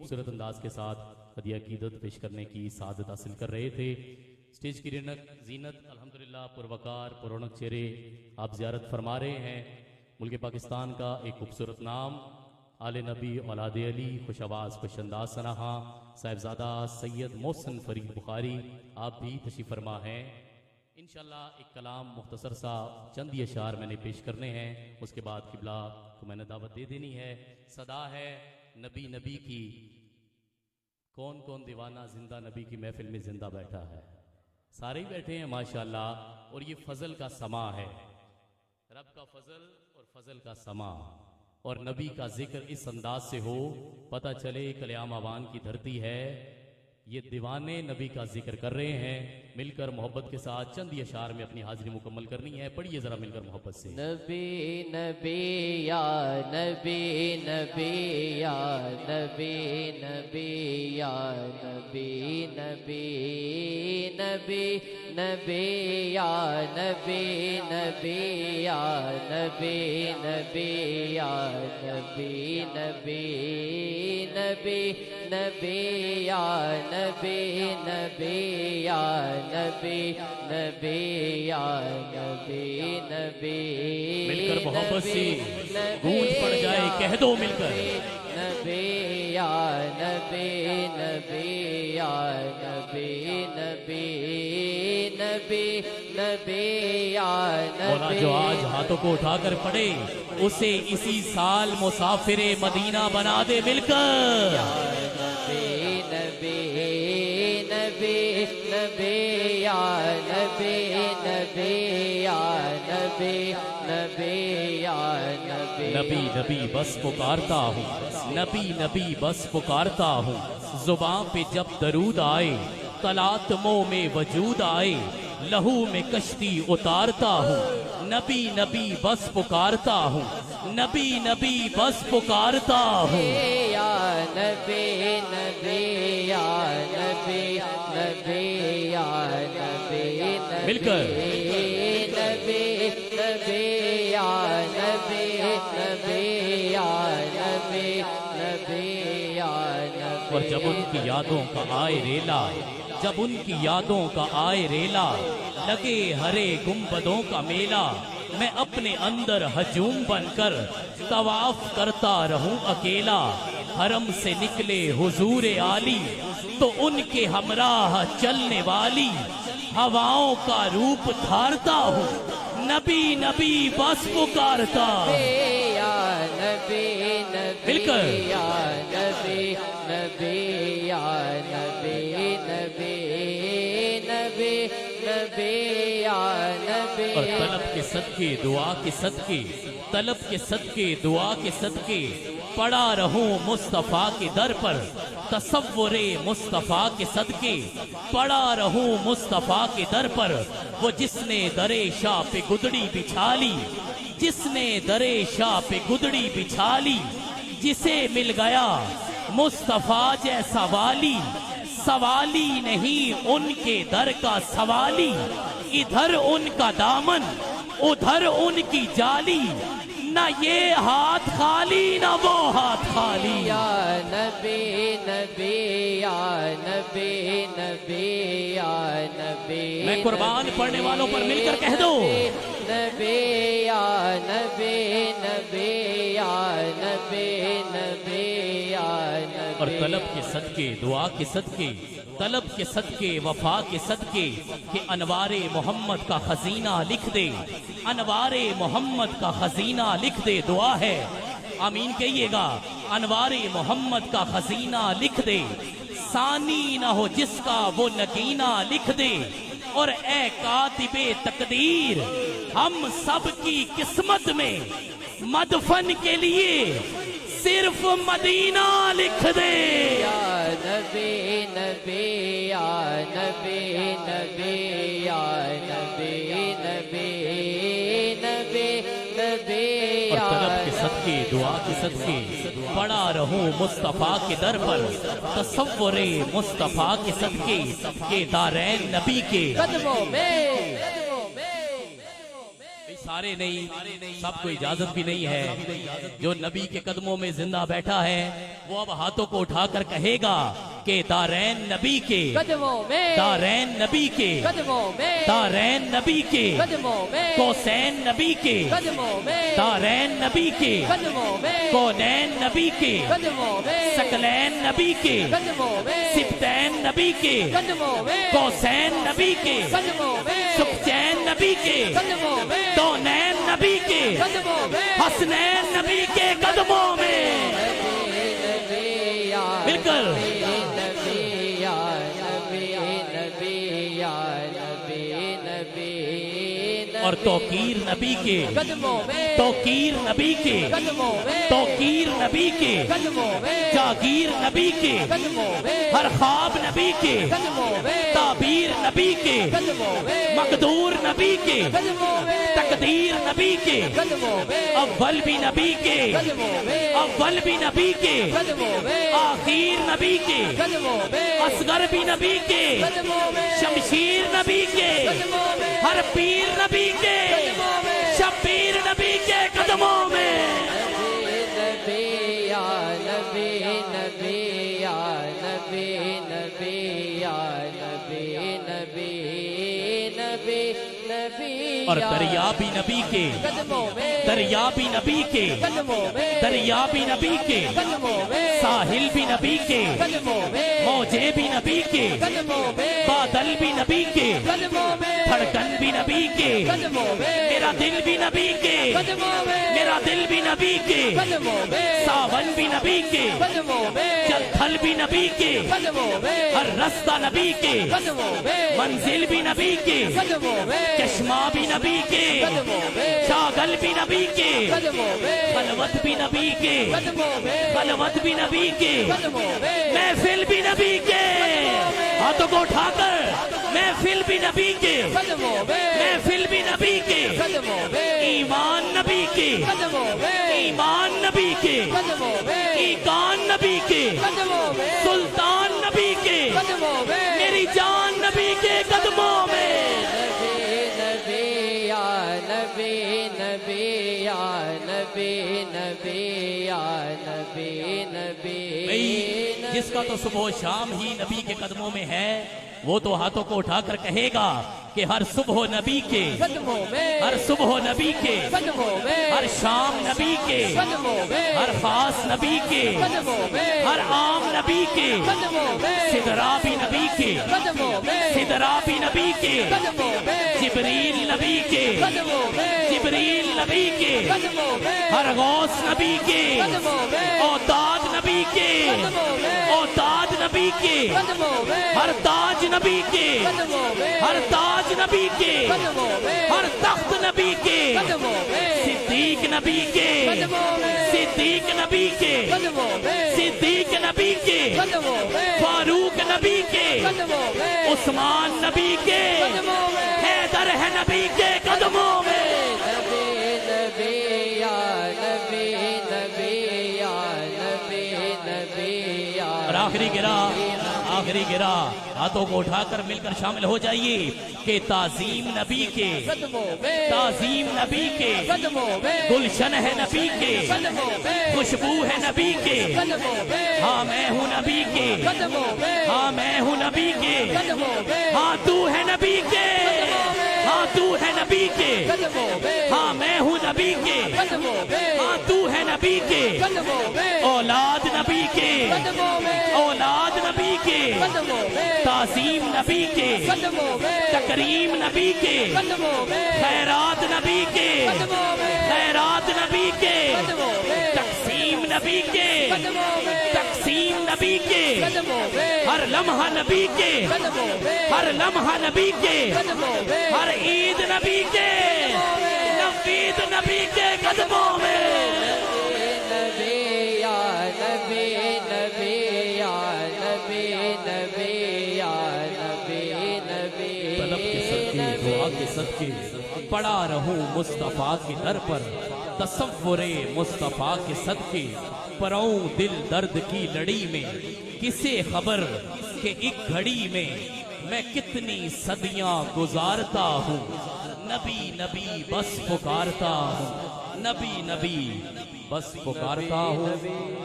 خوبصورت انداز کے ساتھ ہدیہ عقیدت پیش کرنے کی سعادت حاصل کر رہے تھے۔ سٹیج کی زینت الحمدللہ پروقار پرونق چہرے آپ زیارت فرما رہے ہیں۔ ملک پاکستان کا ایک خوبصورت نام، آل نبی اولاد علی، خوش آواز خوش انداز سنہا صاحبزادہ سید محسن فرید بخاری، آپ بھی تشریف فرما ہیں۔ انشاءاللہ ایک کلام مختصر سا چند اشعار میں نے پیش کرنے ہیں، اس کے بعد قبلہ کو میں نے دعوت دے دینی ہے۔ صدا ہے نبی نبی کی، کون کون دیوانہ زندہ نبی کی محفل میں زندہ بیٹھا ہے؟ سارے ہی بیٹھے ہیں ماشاءاللہ، اور یہ فضل کا سما ہے، رب کا فضل اور فضل کا سما، اور نبی کا ذکر اس انداز سے ہو پتہ چلے کلیام آوان کی دھرتی ہے۔ یہ دیوانے نبی کا ذکر کر رہے ہیں، مل کر محبت کے ساتھ چند اشعار میں اپنی حاضری مکمل کرنی ہے۔ پڑھیے ذرا مل کر محبت سے۔ نبی نبی یا نبی نبی یا نبی نبی یا نبی نبی نبی نبی یا نبی نبی یا نبی نبی یا نبی نبی نبی نبی یا نبی نبی یا نبی نبی یا نبی نبی مل کر محبت سے گونج پڑ جائے، کہہ دو مل کر نبی یا نبی نبی یا نبی نبی نبی نبی یا مولا نبی۔ جو آج ہاتھوں کو اٹھا کر پڑے اسے اسی سال مسافر مدینہ بنا دے مل کر۔ نبی نبی نبی نبی یا نبی نبی یا نبی نبی یا نبی نبی نبی بس پکارتا ہوں، نبی نبی بس پکارتا ہوں، زباں پہ جب درود آئے تلاتموں میں وجود آئے، لہو میں کشتی اتارتا ہوں، نبی نبی بس پکارتا ہوں، نبی نبی بس پکارتا ہوں۔ یا نبی نبی یا نبی نبی یا نبی مل کر نبی نبی یا نبی نبی یا نبی نبی یا نبی۔ اور جب ان کی یادوں کا آئے ریلا، جب ان کی یادوں کا آئے ریلا، لگے ہرے گنبدوں کا میلہ، میں اپنے اندر ہجوم بن کر طواف کرتا رہوں اکیلا، حرم سے نکلے حضور عالی تو ان کے ہمراہ چلنے والی، ہواؤں کا روپ دھارتا ہوں، نبی نبی بس پکارتا یا نبی مل نبی کر یا نبی نبی یا نبی نبی نبی نبی یا نبی۔ اور طلب کے صدقے دعا کے صدقے، طلب کے صدقے دعا کے صدقے، پڑا رہوں مصطفیٰ کے در پر، تصور مصطفیٰ کے صدقے پڑا رہوں مصطفیٰ کے در پر، وہ جس نے در شاہ پہ گدڑی بچھا لی، جس نے در شاہ پہ گدڑی بچھا لی، جسے مل گیا مصطفیٰ جیسا والی، سوالی نہیں ان کے در کا سوالی، ادھر ان کا دامن ادھر ان کی جالی، نہ یہ ہاتھ خالی نہ وہ ہاتھ خالی۔ یا نبی نبی یا نبی نبی یا نبی۔ میں قربان پڑھنے والوں پر مل کر کہہ دو، نبی یا نبی نبی یا نبی نبی یا نبی۔ اور طلب کے صدقے دعا کے صدقے، طلب کے صدقے وفا کے صدقے، کہ انوار محمد کا خزینہ لکھ دے، انوار محمد کا خزینہ لکھ دے، دعا ہے آمین کہیے گا، انوار محمد کا خزینہ لکھ دے، ثانی نہ ہو جس کا وہ نگینہ لکھ دے، اور اے کاتب تقدیر ہم سب کی قسمت میں مدفن کے لیے صرف مدینہ لکھ دے۔ یا نبی نبی یا نبی نبی یا نبی نبی نبی نبی اور یا طلب کے صدقے دعا کے صدقے پڑا رہوں مصطفیٰ کے در پر، تصور مصطفیٰ کے صدقے کہ دارین نبی کے قدموں میں سارے نہیں، سب کو اجازت بھی نہیں ہے۔ جو نبی کے قدموں میں زندہ بیٹھا ہے وہ اب ہاتھوں کو اٹھا کر کہے گا کہ دارین نبی کے، قدموں میں، دارین نبی کے، قدموں میں، دارین نبی کے، قدموں میں، کوسین نبی کے، قدموں میں، دارین نبی کے، قدموں میں، کونین نبی کے، قدموں میں، سکلین نبی کے، قدموں میں، سبتین نبی کے، قدموں میں، کوسین نبی کے، قدموں میں، سکچین نبی کے، قدموں میں، دونین نبی کے، قدموں میں، حسنین نبی کے قدموں میں۔ بالکل اور توقیر نبی کے، قدموں میں، توقیر نبی کے، قدموں میں، توقیر نبی کے، قدموں میں، جاگیر نبی کے، قدموں میں، ہر خواب نبی کے، قدموں میں، تعبیر نبی کے، قدموں میں، مقدور نبی کے، قدموں میں، تقدیر نبی کے، قدموں میں، اول بھی نبی کے، قدموں میں، اول بھی نبی کے، قدموں میں، آخر نبی کے، قدموں میں، اصغر بھی نبی کے، قدموں میں، شمشیر نبی کے، قدموں میں، ہر پیر نبی کے، قدموں میں، شبیر نبی کے قدموں میں۔ نبی یا نبی، نبی یا نبی، نبی یا نبی، نبی، نبی، نبی اور دریا بھی نبی کے، قدموں میں، دریا بھی نبی کے، قدموں میں، دریا بھی نبی کے، قدموں میں، ساحل بھی نبی کے، قدموں میں، موجے بھی نبی کے، قدموں میں، بادل بھی نبی کے، قدموں میں، دھڑکن بھی نبی کے، قدموں میں، میرا دل بھی نبی کے، قدموں میں، میرا دل بھی نبی کے، قدموں میں، ساون بھی نبی کے، قدموں میں، جل تھل بھی نبی کے، قدموں میں، ہر رستہ نبی کے، قدموں میں، منزل بھی نبی کے، قدموں میں، چشمہ بھی نبی کے، قدموں میں، شاگل بھی نبی کے، قدموں میں، خلوت بھی نبی کے، قدموں میں، خلوت بھی نبی کے، قدموں میں، محفل بھی نبی کے، ہاتھوں کو اٹھا کر محفل بھی نبی کے، قدموں میں، محفل بھی نبی کے، قدموں میں، ایمان نبی کے، قدموں میں، ایمان نبی کے، قدموں میں، ایقان نبی کے، قدموں میں، سلطان نبی کے، قدموں میں، میری جان نبی کے قدموں میں۔ نبی یا نبی، نبی یا نبی، نبی یا نبی، نبی، بھئی جس کا تو صبح و شام ہی نبی کے قدموں میں ہے وہ تو ہاتھوں کو اٹھا کر کہے گا کہ ہر صبح نبی کے، قدموں میں، ہر صبح نبی کے، قدموں میں، ہر شام نبی کے، قدموں میں، ہر خاص نبی کے، قدموں میں، ہر عام نبی کے، قدموں میں، سدرا بھی نبی کے، قدموں میں، سدرا بھی نبی کے، قدموں میں، جبریل نبی کے، قدموں میں، جبریل نبی کے، قدموں میں، ہر غوث نبی کے، قدموں میں، اوتاد نبی کے، قدموں میں، اوتاد نبی کے، قدموں میں، ہر تاج نبی کے، قدموں میں، ہر تاج نبی کے، قدموں میں، ہر تخت نبی کے، قدموں میں، صدیق نبی کے، قدموں میں، صدیق نبی کے، قدموں میں، صدیق نبی کے، قدموں میں، فاروق نبی کے، قدموں میں، عثمان نبی کے، قدموں میں، حیدر ہے نبی کے قدموں میں۔ نبی، نبی یا نبی، نبی یا نبی، نبی یا اور آخری گرا ہاتھوں کو اٹھا کر مل کر شامل ہو جائیے کہ تعظیم نبی کے، قدموں میں، تعظیم نبی کے، قدموں میں، گلشن ہے نبی کے، قدموں میں، خوشبو ہے نبی کے، قدموں میں، ہاں میں ہوں نبی کے، قدموں میں، ہاں میں ہوں نبی کے، قدموں میں، ہاں تو ہے نبی کے، ہاں تو ہے نبی کے، قدموں میں، ہاں میں ہوں نبی کے، قدموں میں، ہاں تو ہے نبی کے، قدموں میں، اولاد نبی کے، قدموں میں، اولاد نبی کے، قدموں میں، تعظیم نبی کے، قدموں میں، تکریم نبی کے، قدموں میں، خیرات نبی کے، قدموں میں، خیرات نبی کے، قدموں میں، تقسیم نبی کے، قدموں میں، تقسیم نبی کے، قدموں میں، ہر لمحہ نبی کے، قدموں میں، ہر لمحہ نبی کے، قدموں میں، ہر عید نبی کے، نوید نبی کے قدموں میں۔ نبی یا نبی، نبی یا نبی، نبی یا نبی، نبی، طلب کے صدقے، دعا کے صدقے پڑا رہوں مصطفیٰ کے در پر، تصور مصطفیٰ کے صدقے پروں دل درد کی لڑی میں، کسے خبر کہ ایک گھڑی میں میں کتنی صدیاں گزارتا ہوں، نبی نبی بس پکارتا ہوں، نبی نبی بس پکارتا ہوں۔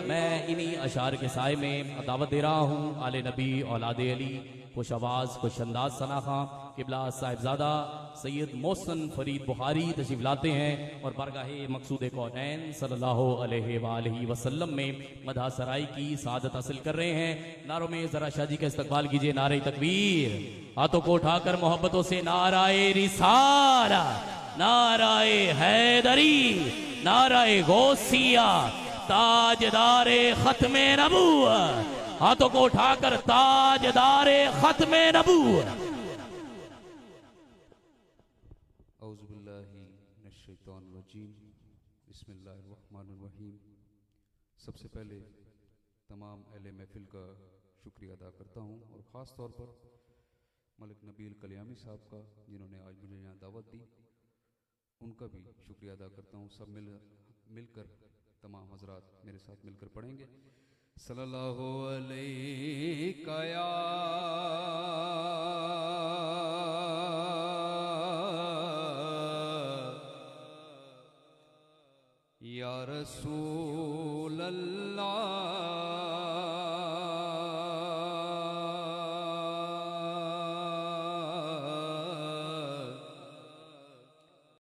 میں انہی اشعار کے سائے میں دعوت دے رہا ہوں آل نبی اولاد علی، خوش آواز خوش انداز ثنا خاں قبلہ صاحبزادہ سید محسن فرید بخاری تشریف لاتے ہیں اور بارگاہ مقصود کونین صلی اللہ علیہ وآلہ وسلم میں مدح سرائی کی سعادت حاصل کر رہے ہیں۔ نعروں میں ذرا شاہ جی کا استقبال کیجئے، نعرہ تکبیر، ہاتھوں کو اٹھا کر محبتوں سے نعرہ رسالہ، نعرہ حیدری، نعرہ غوثیہ، تاجدار ختم نبوت، ہاتھوں کو اٹھا کر تاجدار ختم نبوت۔ اعوذ باللہ من الشیطان الرجیم، بسم اللہ الرحمن الرحیم۔ سب سے پہلے تمام اہل محفل کا شکریہ ادا کرتا ہوں، اور خاص طور پر ملک نبیل کلیامی صاحب کا، جنہوں نے آج مجھے یہاں دعوت دی، ان کا بھی شکریہ ادا کرتا ہوں۔ سب مل کر تمام حضرات میرے ساتھ مل کر پڑھیں گے، صلی اللہ علیہ یا رسول اللہ